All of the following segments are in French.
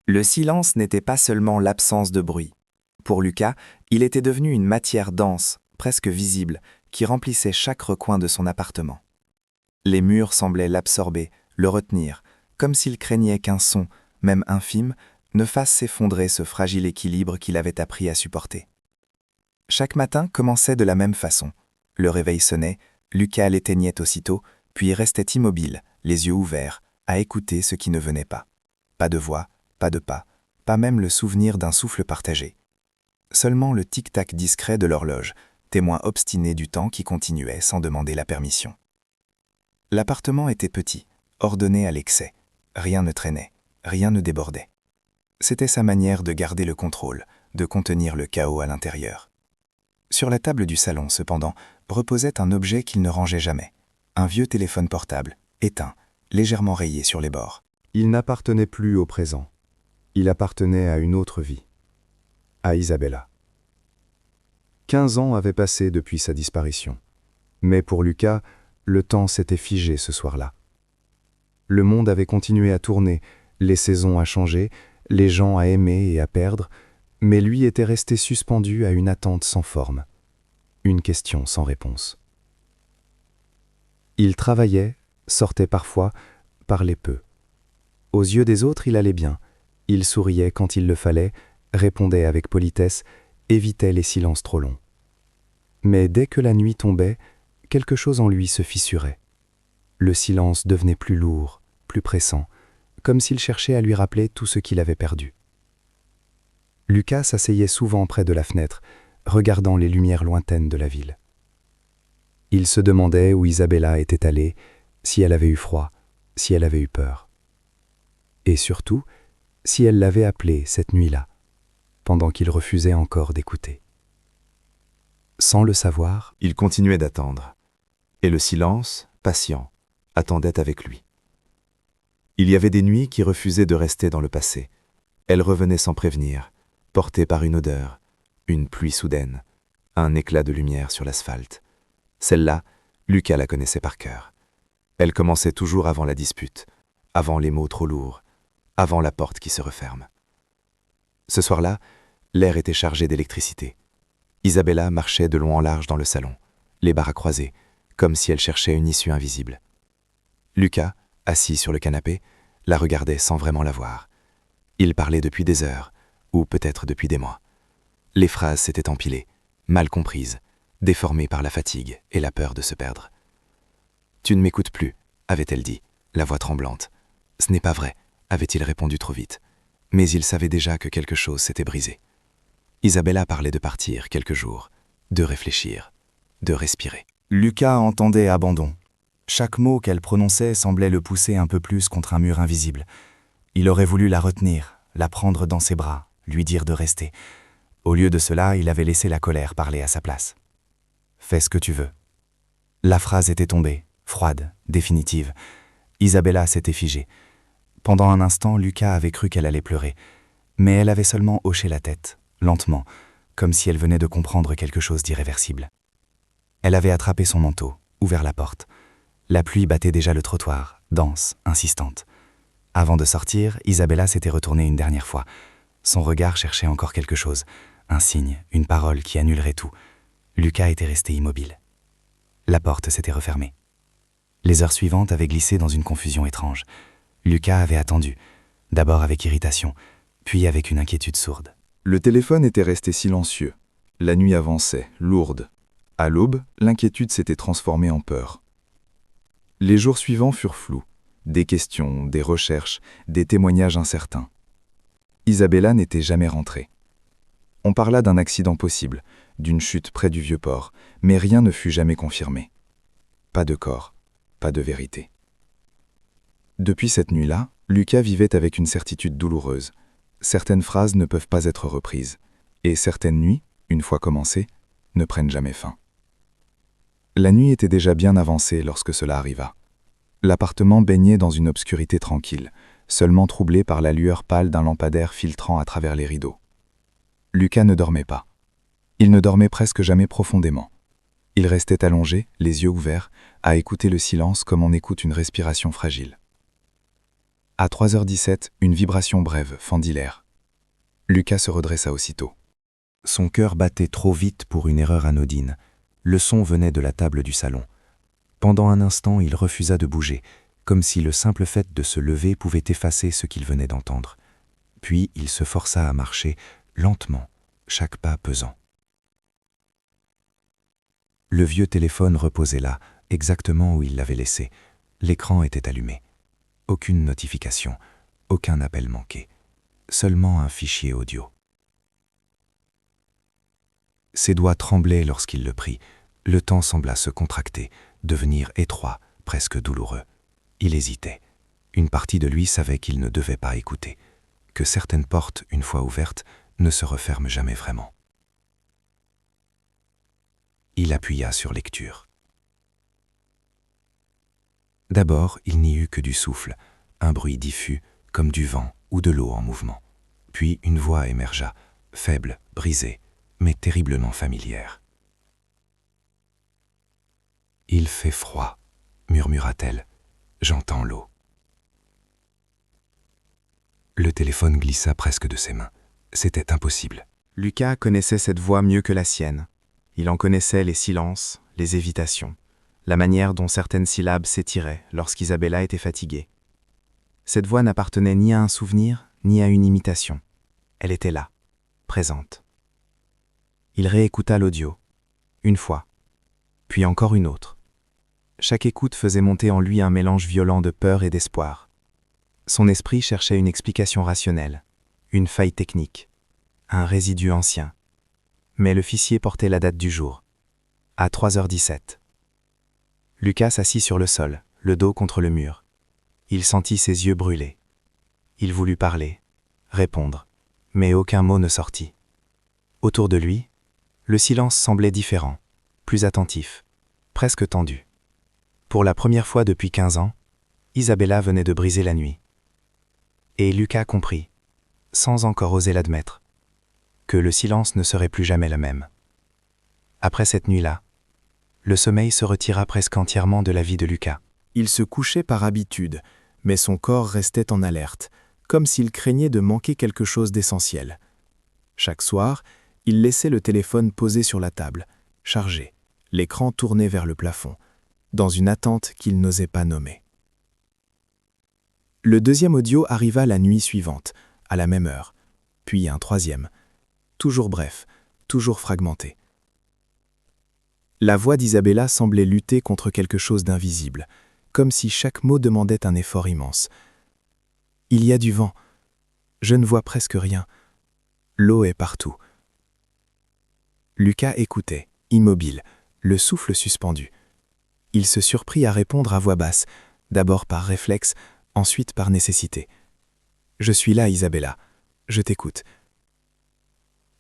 Le silence n'était pas seulement l'absence de bruit. Pour Lucas, il était devenu une matière dense, presque visible, qui remplissait chaque recoin de son appartement. Les murs semblaient l'absorber, le retenir, comme s'il craignait qu'un son, même infime, ne fasse s'effondrer ce fragile équilibre qu'il avait appris à supporter. Chaque matin commençait de la même façon. Le réveil sonnait, Lucas l'éteignait aussitôt, puis restait immobile, les yeux ouverts, à écouter ce qui ne venait pas. Pas de voix, pas de pas, pas même le souvenir d'un souffle partagé. Seulement le tic-tac discret de l'horloge, témoin obstiné du temps qui continuait sans demander la permission. L'appartement était petit, ordonné à l'excès. Rien ne traînait, rien ne débordait. C'était sa manière de garder le contrôle, de contenir le chaos à l'intérieur. Sur la table du salon, cependant, reposait un objet qu'il ne rangeait jamais. Un vieux téléphone portable, éteint, légèrement rayé sur les bords. Il n'appartenait plus au présent. Il appartenait à une autre vie. À Isabella. 15 ans avaient passé depuis sa disparition. Mais pour Lucas, le temps s'était figé ce soir-là. Le monde avait continué à tourner, les saisons à changer, les gens à aimer et à perdre, mais lui était resté suspendu à une attente sans forme, une question sans réponse. Il travaillait, sortait parfois, parlait peu. Aux yeux des autres, il allait bien. Il souriait quand il le fallait, répondait avec politesse, évitait les silences trop longs. Mais dès que la nuit tombait, quelque chose en lui se fissurait. Le silence devenait plus lourd, plus pressant, comme s'il cherchait à lui rappeler tout ce qu'il avait perdu. Lucas s'asseyait souvent près de la fenêtre, regardant les lumières lointaines de la ville. Il se demandait où Isabella était allée, si elle avait eu froid, si elle avait eu peur. Et surtout, si elle l'avait appelé cette nuit-là, pendant qu'il refusait encore d'écouter. Sans le savoir, il continuait d'attendre, et le silence, patient, attendait avec lui. Il y avait des nuits qui refusaient de rester dans le passé. Elles revenaient sans prévenir, portées par une odeur, une pluie soudaine, un éclat de lumière sur l'asphalte. Celle-là, Lucas la connaissait par cœur. Elle commençait toujours avant la dispute, avant les mots trop lourds, avant la porte qui se referme. Ce soir-là, l'air était chargé d'électricité. Isabella marchait de long en large dans le salon, les bras croisés, comme si elle cherchait une issue invisible. Lucas, assis sur le canapé, la regardait sans vraiment la voir. Il parlait depuis des heures, ou peut-être depuis des mois. Les phrases s'étaient empilées, mal comprises, déformées par la fatigue et la peur de se perdre. « Tu ne m'écoutes plus », avait-elle dit, la voix tremblante. « Ce n'est pas vrai », avait-il répondu trop vite. Mais il savait déjà que quelque chose s'était brisé. Isabella parlait de partir quelques jours, de réfléchir, de respirer. Lucas entendait abandon. Chaque mot qu'elle prononçait semblait le pousser un peu plus contre un mur invisible. Il aurait voulu la retenir, la prendre dans ses bras, lui dire de rester. Au lieu de cela, il avait laissé la colère parler à sa place. « Fais ce que tu veux. » La phrase était tombée, froide, définitive. Isabella s'était figée. Pendant un instant, Lucas avait cru qu'elle allait pleurer, mais elle avait seulement hoché la tête, lentement, comme si elle venait de comprendre quelque chose d'irréversible. Elle avait attrapé son manteau, ouvert la porte. La pluie battait déjà le trottoir, dense, insistante. Avant de sortir, Isabella s'était retournée une dernière fois. Son regard cherchait encore quelque chose, un signe, une parole qui annulerait tout. Lucas était resté immobile. La porte s'était refermée. Les heures suivantes avaient glissé dans une confusion étrange. Lucas avait attendu, d'abord avec irritation, puis avec une inquiétude sourde. Le téléphone était resté silencieux. La nuit avançait, lourde. À l'aube, l'inquiétude s'était transformée en peur. Les jours suivants furent flous. Des questions, des recherches, des témoignages incertains. Isabella n'était jamais rentrée. On parla d'un accident possible, d'une chute près du Vieux-Port, mais rien ne fut jamais confirmé. Pas de corps, pas de vérité. Depuis cette nuit-là, Lucas vivait avec une certitude douloureuse. Certaines phrases ne peuvent pas être reprises, et certaines nuits, une fois commencées, ne prennent jamais fin. La nuit était déjà bien avancée lorsque cela arriva. L'appartement baignait dans une obscurité tranquille, seulement troublée par la lueur pâle d'un lampadaire filtrant à travers les rideaux. Lucas ne dormait pas. Il ne dormait presque jamais profondément. Il restait allongé, les yeux ouverts, à écouter le silence comme on écoute une respiration fragile. À 3h17, une vibration brève fendit l'air. Lucas se redressa aussitôt. Son cœur battait trop vite pour une erreur anodine. Le son venait de la table du salon. Pendant un instant, il refusa de bouger, comme si le simple fait de se lever pouvait effacer ce qu'il venait d'entendre. Puis il se força à marcher, lentement, chaque pas pesant. Le vieux téléphone reposait là, exactement où il l'avait laissé. L'écran était allumé. Aucune notification, aucun appel manqué. Seulement un fichier audio. Ses doigts tremblaient lorsqu'il le prit. Le temps sembla se contracter, devenir étroit, presque douloureux. Il hésitait. Une partie de lui savait qu'il ne devait pas écouter, que certaines portes, une fois ouvertes, ne se referment jamais vraiment. Il appuya sur lecture. D'abord, il n'y eut que du souffle, un bruit diffus, comme du vent ou de l'eau en mouvement. Puis une voix émergea, faible, brisée, mais terriblement familière. « Il fait froid, murmura-t-elle. J'entends l'eau. » Le téléphone glissa presque de ses mains. C'était impossible. Lucas connaissait cette voix mieux que la sienne. Il en connaissait les silences, les évitations, la manière dont certaines syllabes s'étiraient lorsqu'Isabella était fatiguée. Cette voix n'appartenait ni à un souvenir, ni à une imitation. Elle était là, présente. Il réécouta l'audio, une fois, puis encore une autre. Chaque écoute faisait monter en lui un mélange violent de peur et d'espoir. Son esprit cherchait une explication rationnelle, une faille technique, un résidu ancien. Mais le fichier portait la date du jour, à 3h17. Lucas s'assit sur le sol, le dos contre le mur. Il sentit ses yeux brûler. Il voulut parler, répondre, mais aucun mot ne sortit. Autour de lui, le silence semblait différent, plus attentif, presque tendu. Pour la première fois depuis 15 ans, Isabella venait de briser la nuit. Et Lucas comprit, sans encore oser l'admettre, que le silence ne serait plus jamais le même. Après cette nuit-là, le sommeil se retira presque entièrement de la vie de Lucas. Il se couchait par habitude, mais son corps restait en alerte, comme s'il craignait de manquer quelque chose d'essentiel. Chaque soir, il laissait le téléphone posé sur la table, chargé, l'écran tourné vers le plafond, dans une attente qu'il n'osait pas nommer. Le deuxième audio arriva la nuit suivante, à la même heure, puis un troisième, toujours bref, toujours fragmenté. La voix d'Isabella semblait lutter contre quelque chose d'invisible, comme si chaque mot demandait un effort immense. « Il y a du vent. Je ne vois presque rien. L'eau est partout. » Lucas écoutait, immobile, le souffle suspendu. Il se surprit à répondre à voix basse, d'abord par réflexe, ensuite par nécessité. « Je suis là, Isabella. Je t'écoute. »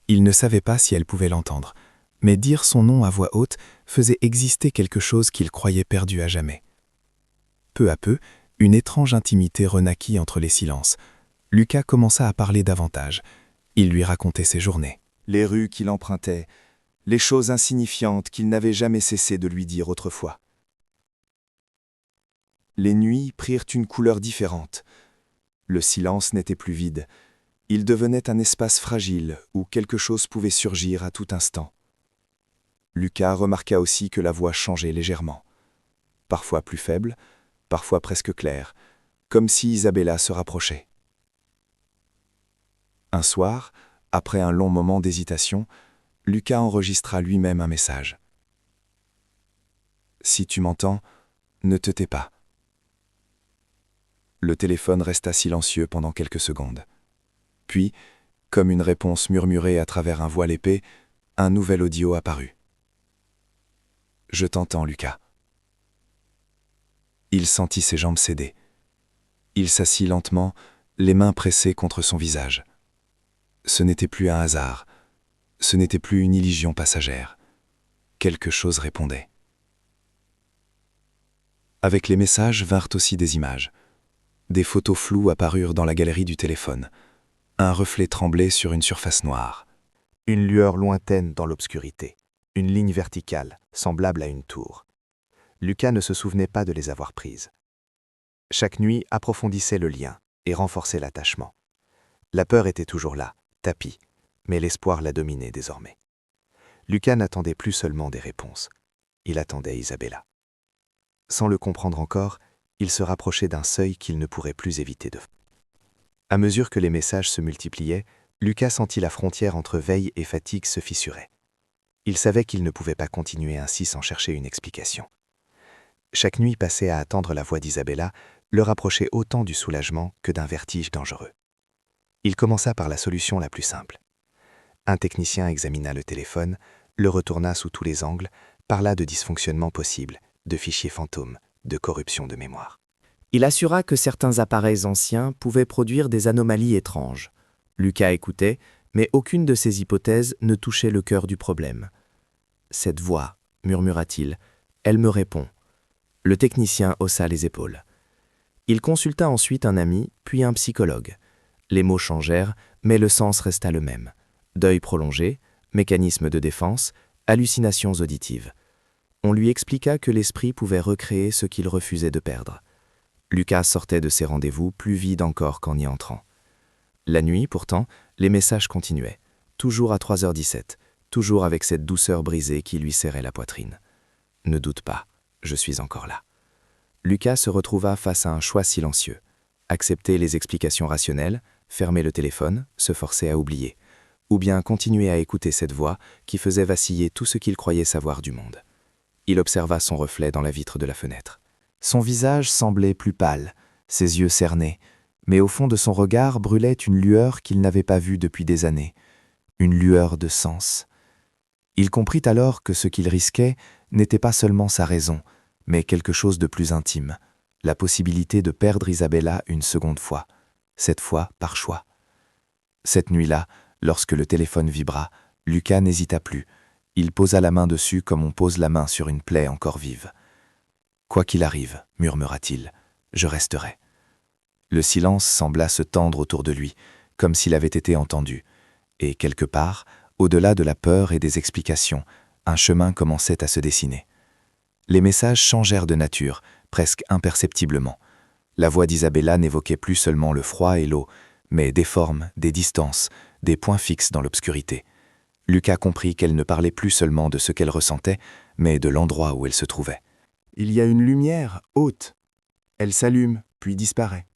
Il ne savait pas si elle pouvait l'entendre, mais dire son nom à voix haute faisait exister quelque chose qu'il croyait perdu à jamais. Peu à peu, une étrange intimité renaquit entre les silences. Lucas commença à parler davantage. Il lui racontait ses journées. Les rues qu'il empruntait, les choses insignifiantes qu'il n'avait jamais cessé de lui dire autrefois. Les nuits prirent une couleur différente. Le silence n'était plus vide. Il devenait un espace fragile où quelque chose pouvait surgir à tout instant. Lucas remarqua aussi que la voix changeait légèrement. Parfois plus faible, parfois presque claire, comme si Isabella se rapprochait. Un soir, après un long moment d'hésitation, Lucas enregistra lui-même un message. « Si tu m'entends, ne te tais pas. » Le téléphone resta silencieux pendant quelques secondes. Puis, comme une réponse murmurée à travers un voile épais, un nouvel audio apparut. « Je t'entends, Lucas. » Il sentit ses jambes céder. Il s'assit lentement, les mains pressées contre son visage. Ce n'était plus un hasard. Ce n'était plus une illusion passagère. Quelque chose répondait. Avec les messages vinrent aussi des images. Des photos floues apparurent dans la galerie du téléphone. Un reflet tremblait sur une surface noire. Une lueur lointaine dans l'obscurité. Une ligne verticale, semblable à une tour. Lucas ne se souvenait pas de les avoir prises. Chaque nuit approfondissait le lien. et renforçait l'attachement. La peur était toujours là, tapie, mais l'espoir la dominait désormais. Lucas n'attendait plus seulement des réponses, il attendait Isabella. Sans le comprendre encore, il se rapprochait d'un seuil qu'il ne pourrait plus éviter de. À mesure que les messages se multipliaient, Lucas sentit la frontière entre veille et fatigue se fissurer. Il savait qu'il ne pouvait pas continuer ainsi sans chercher une explication. Chaque nuit passée à attendre la voix d'Isabella le rapprochait autant du soulagement que d'un vertige dangereux. Il commença par la solution la plus simple. Un technicien examina le téléphone, le retourna sous tous les angles, parla de dysfonctionnements possibles, de fichiers fantômes, de corruption de mémoire. Il assura que certains appareils anciens pouvaient produire des anomalies étranges. Lucas écoutait, mais aucune de ces hypothèses ne touchait le cœur du problème. « Cette voix, murmura-t-il, elle me répond. » Le technicien haussa les épaules. Il consulta ensuite un ami, puis un psychologue. Les mots changèrent, mais le sens resta le même. Deuil prolongé, mécanisme de défense, hallucinations auditives. On lui expliqua que l'esprit pouvait recréer ce qu'il refusait de perdre. Lucas sortait de ses rendez-vous plus vide encore qu'en y entrant. La nuit, pourtant, les messages continuaient, toujours à 3h17, toujours avec cette douceur brisée qui lui serrait la poitrine. « Ne doute pas, je suis encore là. » Lucas se retrouva face à un choix silencieux. Accepter les explications rationnelles, fermer le téléphone, se forcer à oublier, ou bien continuer à écouter cette voix qui faisait vaciller tout ce qu'il croyait savoir du monde. Il observa son reflet dans la vitre de la fenêtre. Son visage semblait plus pâle, ses yeux cernés, mais au fond de son regard brûlait une lueur qu'il n'avait pas vue depuis des années, une lueur de sens. Il comprit alors que ce qu'il risquait n'était pas seulement sa raison, mais quelque chose de plus intime, la possibilité de perdre Isabella une seconde fois, cette fois par choix. Cette nuit-là, lorsque le téléphone vibra, Lucas n'hésita plus. Il posa la main dessus comme on pose la main sur une plaie encore vive. « Quoi qu'il arrive, murmura-t-il, je resterai. » Le silence sembla se tendre autour de lui, comme s'il avait été entendu, et quelque part, au-delà de la peur et des explications, un chemin commençait à se dessiner. Les messages changèrent de nature, presque imperceptiblement. La voix d'Isabella n'évoquait plus seulement le froid et l'eau, mais des formes, des distances, des points fixes dans l'obscurité. Lucas comprit qu'elle ne parlait plus seulement de ce qu'elle ressentait, mais de l'endroit où elle se trouvait. Il y a une lumière haute. Elle s'allume, puis disparaît.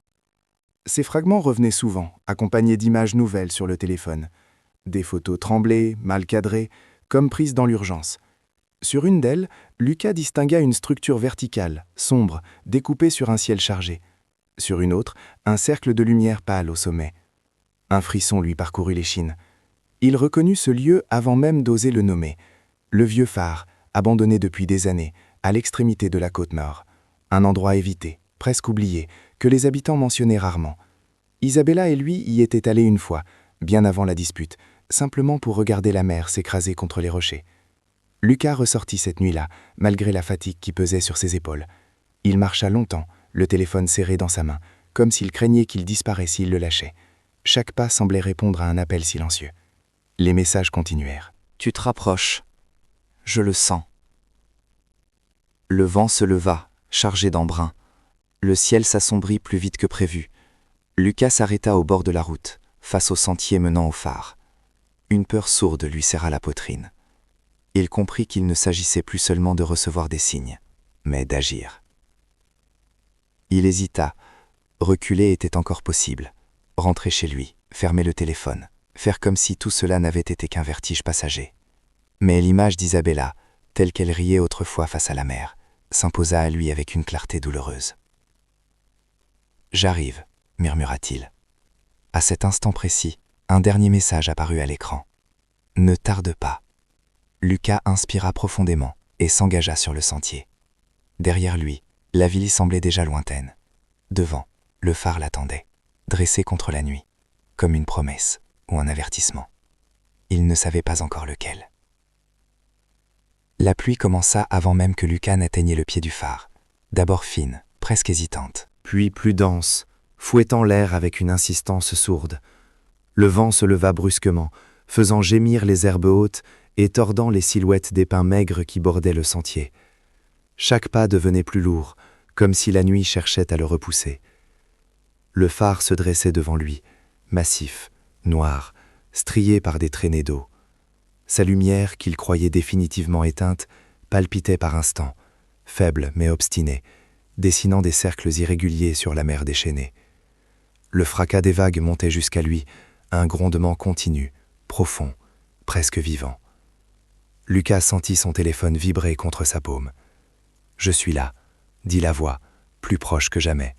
Ces fragments revenaient souvent, accompagnés d'images nouvelles sur le téléphone. Des photos tremblées, mal cadrées, comme prises dans l'urgence. Sur une d'elles, Lucas distingua une structure verticale, sombre, découpée sur un ciel chargé. Sur une autre, un cercle de lumière pâle au sommet. Un frisson lui parcourut l'échine. Il reconnut ce lieu avant même d'oser le nommer. Le vieux phare, abandonné depuis des années, à l'extrémité de la côte nord. Un endroit évité, presque oublié, que les habitants mentionnaient rarement. Isabella et lui y étaient allés une fois, bien avant la dispute, simplement pour regarder la mer s'écraser contre les rochers. Lucas ressortit cette nuit-là, malgré la fatigue qui pesait sur ses épaules. Il marcha longtemps, le téléphone serré dans sa main, comme s'il craignait qu'il disparaisse s'il le lâchait. Chaque pas semblait répondre à un appel silencieux. Les messages continuèrent. « Tu te rapproches. Je le sens. » Le vent se leva, chargé d'embrun. Le ciel s'assombrit plus vite que prévu. Lucas s'arrêta au bord de la route, face au sentier menant au phare. Une peur sourde lui serra la poitrine. Il comprit qu'il ne s'agissait plus seulement de recevoir des signes, mais d'agir. Il hésita. Reculer était encore possible. Rentrer chez lui, fermer le téléphone, faire comme si tout cela n'avait été qu'un vertige passager. Mais l'image d'Isabella, telle qu'elle riait autrefois face à la mer, s'imposa à lui avec une clarté douloureuse. « J'arrive », murmura-t-il. À cet instant précis, un dernier message apparut à l'écran. « Ne tarde pas ». Lucas inspira profondément et s'engagea sur le sentier. Derrière lui, la ville semblait déjà lointaine. Devant, le phare l'attendait, dressé contre la nuit, comme une promesse ou un avertissement. Il ne savait pas encore lequel. La pluie commença avant même que Lucas n'atteignait le pied du phare, d'abord fine, presque hésitante. Puis plus dense, fouettant l'air avec une insistance sourde. Le vent se leva brusquement, faisant gémir les herbes hautes et tordant les silhouettes des pins maigres qui bordaient le sentier. Chaque pas devenait plus lourd, comme si la nuit cherchait à le repousser. Le phare se dressait devant lui, massif, noir, strié par des traînées d'eau. Sa lumière, qu'il croyait définitivement éteinte, palpitait par instants, faible mais obstinée, dessinant des cercles irréguliers sur la mer déchaînée. Le fracas des vagues montait jusqu'à lui, un grondement continu, profond, presque vivant. Lucas sentit son téléphone vibrer contre sa paume. « Je suis là », dit la voix, plus proche que jamais.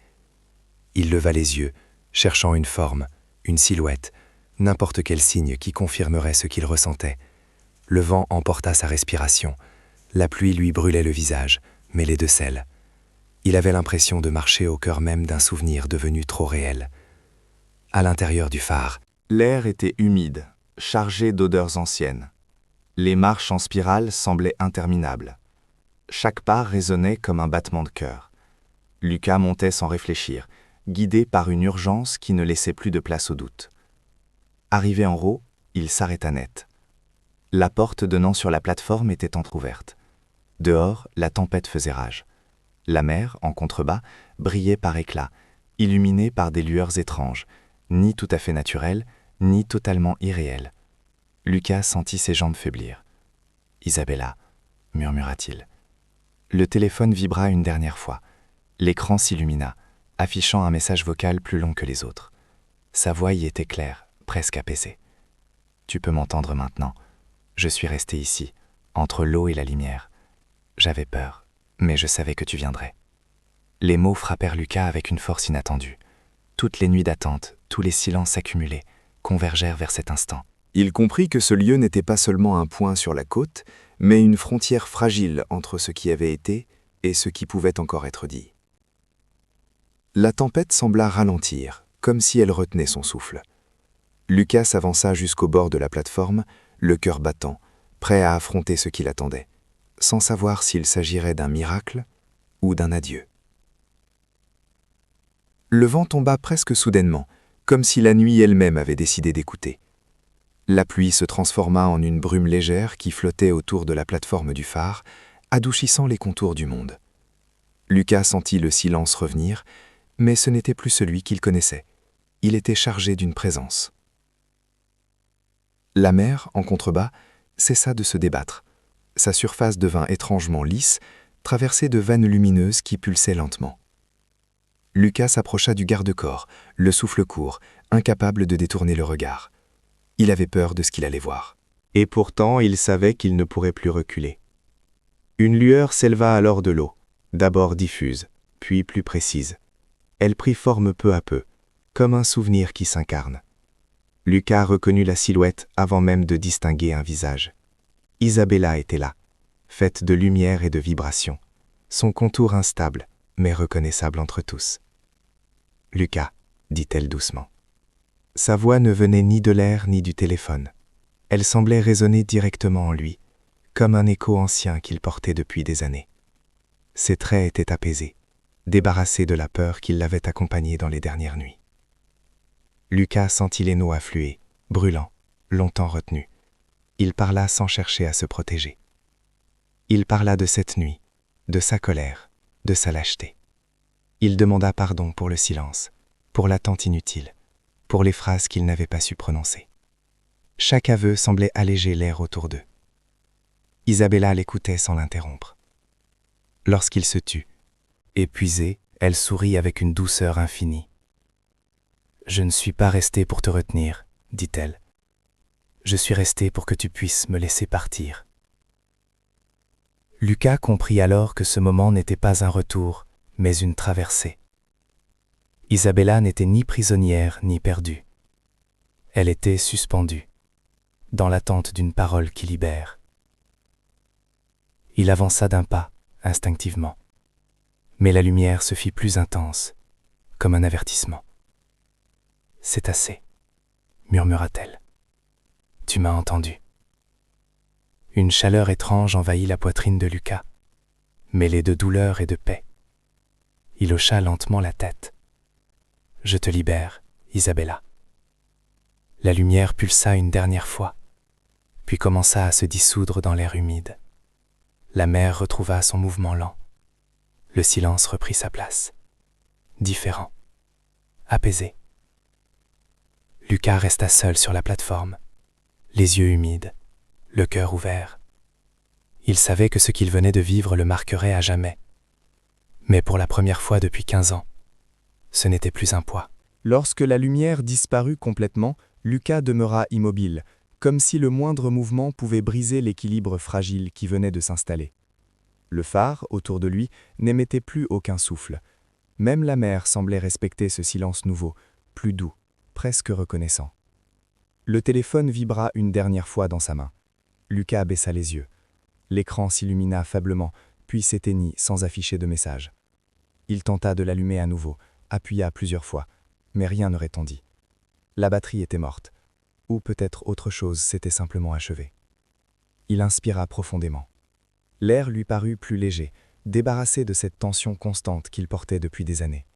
Il leva les yeux, cherchant une forme, une silhouette, n'importe quel signe qui confirmerait ce qu'il ressentait. Le vent emporta sa respiration. La pluie lui brûlait le visage, mêlé de sel. Il avait l'impression de marcher au cœur même d'un souvenir devenu trop réel. À l'intérieur du phare, L'air était humide, chargé d'odeurs anciennes. Les marches en spirale semblaient interminables. Chaque pas résonnait comme un battement de cœur. Lucas montait sans réfléchir, guidé par une urgence qui ne laissait plus de place au doute. Arrivé en haut, il s'arrêta net. La porte donnant sur la plateforme était entr'ouverte. Dehors, la tempête faisait rage. La mer, en contrebas, brillait par éclats, illuminée par des lueurs étranges, ni tout à fait naturelles, ni totalement irréelles. Lucas sentit ses jambes faiblir. « Isabella », murmura-t-il. Le téléphone vibra une dernière fois. L'écran s'illumina, affichant un message vocal plus long que les autres. Sa voix y était claire, presque apaisée. « Tu peux m'entendre maintenant. Je suis resté ici, entre l'eau et la lumière. J'avais peur, mais je savais que tu viendrais. » Les mots frappèrent Lucas avec une force inattendue. Toutes les nuits d'attente, tous les silences accumulés, convergèrent vers cet instant. Il comprit que ce lieu n'était pas seulement un point sur la côte, mais une frontière fragile entre ce qui avait été et ce qui pouvait encore être dit. La tempête sembla ralentir, comme si elle retenait son souffle. Lucas avança jusqu'au bord de la plateforme, le cœur battant, prêt à affronter ce qui l'attendait, sans savoir s'il s'agirait d'un miracle ou d'un adieu. Le vent tomba presque soudainement, comme si la nuit elle-même avait décidé d'écouter. La pluie se transforma en une brume légère qui flottait autour de la plateforme du phare, adoucissant les contours du monde. Lucas sentit le silence revenir, mais ce n'était plus celui qu'il connaissait. Il était chargé d'une présence. La mer, en contrebas, cessa de se débattre. Sa surface devint étrangement lisse, traversée de vannes lumineuses qui pulsaient lentement. Lucas s'approcha du garde-corps, le souffle court, incapable de détourner le regard. Il avait peur de ce qu'il allait voir. Et pourtant, il savait qu'il ne pourrait plus reculer. Une lueur s'éleva alors de l'eau, d'abord diffuse, puis plus précise. Elle prit forme peu à peu, comme un souvenir qui s'incarne. Lucas reconnut la silhouette avant même de distinguer un visage. Isabella était là, faite de lumière et de vibrations, son contour instable, mais reconnaissable entre tous. « Lucas », dit-elle doucement. Sa voix ne venait ni de l'air ni du téléphone. Elle semblait résonner directement en lui, comme un écho ancien qu'il portait depuis des années. Ses traits étaient apaisés, débarrassés de la peur qui l'avait accompagné dans les dernières nuits. Lucas sentit les noms affluer, brûlants, longtemps retenus. Il parla sans chercher à se protéger. Il parla de cette nuit, de sa colère, de sa lâcheté. Il demanda pardon pour le silence, pour l'attente inutile, pour les phrases qu'il n'avait pas su prononcer. Chaque aveu semblait alléger l'air autour d'eux. Isabella l'écoutait sans l'interrompre. Lorsqu'il se tut, épuisée, elle sourit avec une douceur infinie. « Je ne suis pas restée pour te retenir, » dit-elle. « Je suis restée pour que tu puisses me laisser partir. » Lucas comprit alors que ce moment n'était pas un retour, mais une traversée. Isabella n'était ni prisonnière ni perdue. Elle était suspendue, dans l'attente d'une parole qui libère. Il avança d'un pas, instinctivement. Mais la lumière se fit plus intense, comme un avertissement. « C'est assez », murmura-t-elle. « Tu m'as entendu. » Une chaleur étrange envahit la poitrine de Lucas, mêlée de douleur et de paix. Il hocha lentement la tête. « Je te libère, Isabella. » La lumière pulsa une dernière fois, puis commença à se dissoudre dans l'air humide. La mer retrouva son mouvement lent. Le silence reprit sa place, différent, apaisé. Lucas resta seul sur la plateforme, les yeux humides, le cœur ouvert. Il savait que ce qu'il venait de vivre le marquerait à jamais. Mais pour la première fois depuis 15 ans, ce n'était plus un poids. Lorsque la lumière disparut complètement, Lucas demeura immobile, comme si le moindre mouvement pouvait briser l'équilibre fragile qui venait de s'installer. Le phare, autour de lui, n'émettait plus aucun souffle. Même la mer semblait respecter ce silence nouveau, plus doux, presque reconnaissant. Le téléphone vibra une dernière fois dans sa main. Lucas baissa les yeux. L'écran s'illumina faiblement, puis s'éteignit sans afficher de message. Il tenta de l'allumer à nouveau, appuya plusieurs fois, mais rien ne répondit. La batterie était morte, ou peut-être autre chose s'était simplement achevée. Il inspira profondément. L'air lui parut plus léger, débarrassé de cette tension constante qu'il portait depuis des années.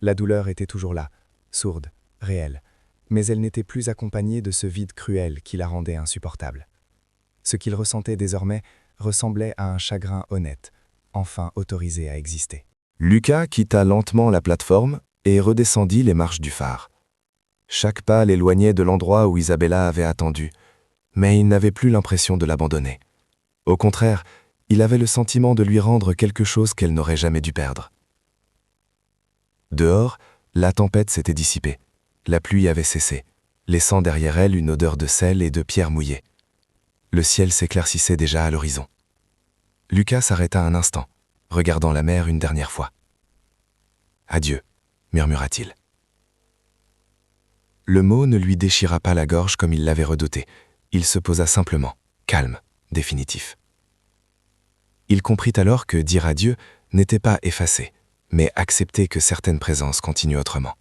La douleur était toujours là, sourde, réelle, mais elle n'était plus accompagnée de ce vide cruel qui la rendait insupportable. Ce qu'il ressentait désormais ressemblait à un chagrin honnête, enfin autorisé à exister. Lucas quitta lentement la plateforme et redescendit les marches du phare. Chaque pas l'éloignait de l'endroit où Isabella avait attendu, mais il n'avait plus l'impression de l'abandonner. Au contraire, il avait le sentiment de lui rendre quelque chose qu'elle n'aurait jamais dû perdre. Dehors, la tempête s'était dissipée. La pluie avait cessé, laissant derrière elle une odeur de sel et de pierres mouillées. Le ciel s'éclaircissait déjà à l'horizon. Lucas s'arrêta un instant, regardant la mer une dernière fois. « Adieu », murmura-t-il. Le mot ne lui déchira pas la gorge comme il l'avait redouté. Il se posa simplement, calme, définitif. Il comprit alors que dire adieu n'était pas effacer, mais accepter que certaines présences continuent autrement.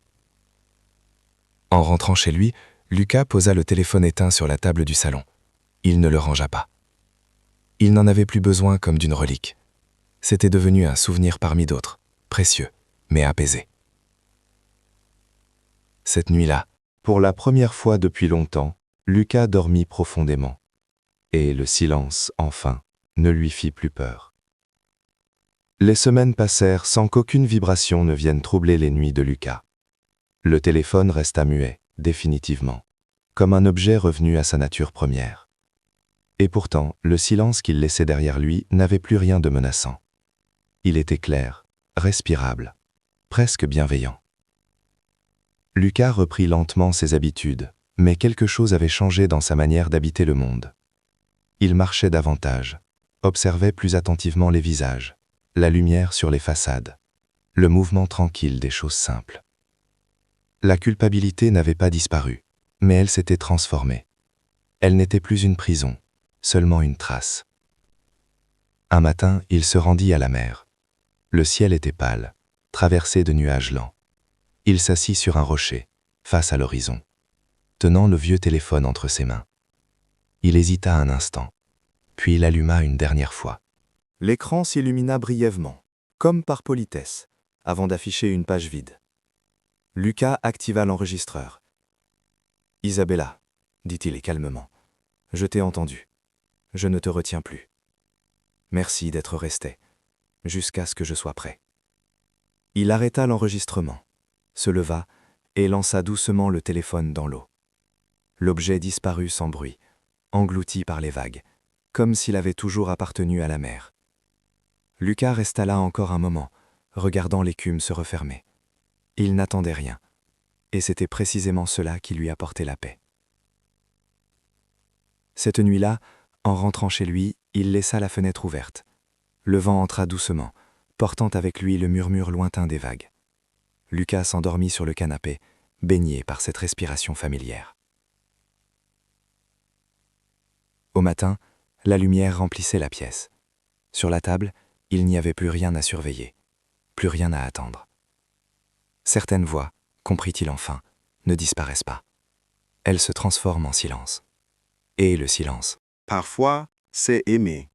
En rentrant chez lui, Lucas posa le téléphone éteint sur la table du salon. Il ne le rangea pas. Il n'en avait plus besoin comme d'une relique. C'était devenu un souvenir parmi d'autres, précieux, mais apaisé. Cette nuit-là, pour la première fois depuis longtemps, Lucas dormit profondément. Et le silence, enfin, ne lui fit plus peur. Les semaines passèrent sans qu'aucune vibration ne vienne troubler les nuits de Lucas. Le téléphone resta muet, définitivement, comme un objet revenu à sa nature première. Et pourtant, le silence qu'il laissait derrière lui n'avait plus rien de menaçant. Il était clair, respirable, presque bienveillant. Lucas reprit lentement ses habitudes, mais quelque chose avait changé dans sa manière d'habiter le monde. Il marchait davantage, observait plus attentivement les visages, la lumière sur les façades, le mouvement tranquille des choses simples. La culpabilité n'avait pas disparu, mais elle s'était transformée. Elle n'était plus une prison, seulement une trace. Un matin, il se rendit à la mer. Le ciel était pâle, traversé de nuages lents. Il s'assit sur un rocher, face à l'horizon, tenant le vieux téléphone entre ses mains. Il hésita un instant, puis il alluma une dernière fois. L'écran s'illumina brièvement, comme par politesse, avant d'afficher une page vide. Lucas activa l'enregistreur. « Isabella, dit-il calmement, je t'ai entendu. Je ne te retiens plus. Merci d'être restée, jusqu'à ce que je sois prêt. » Il arrêta l'enregistrement, se leva et lança doucement le téléphone dans l'eau. L'objet disparut sans bruit, englouti par les vagues, comme s'il avait toujours appartenu à la mer. Lucas resta là encore un moment, regardant l'écume se refermer. Il n'attendait rien, et c'était précisément cela qui lui apportait la paix. Cette nuit-là, en rentrant chez lui, il laissa la fenêtre ouverte. Le vent entra doucement, portant avec lui le murmure lointain des vagues. Lucas s'endormit sur le canapé, baigné par cette respiration familière. Au matin, la lumière remplissait la pièce. Sur la table, il n'y avait plus rien à surveiller, plus rien à attendre. Certaines voix, comprit-il enfin, ne disparaissent pas. Elles se transforment en silence. Et le silence, Parfois, c'est aimer.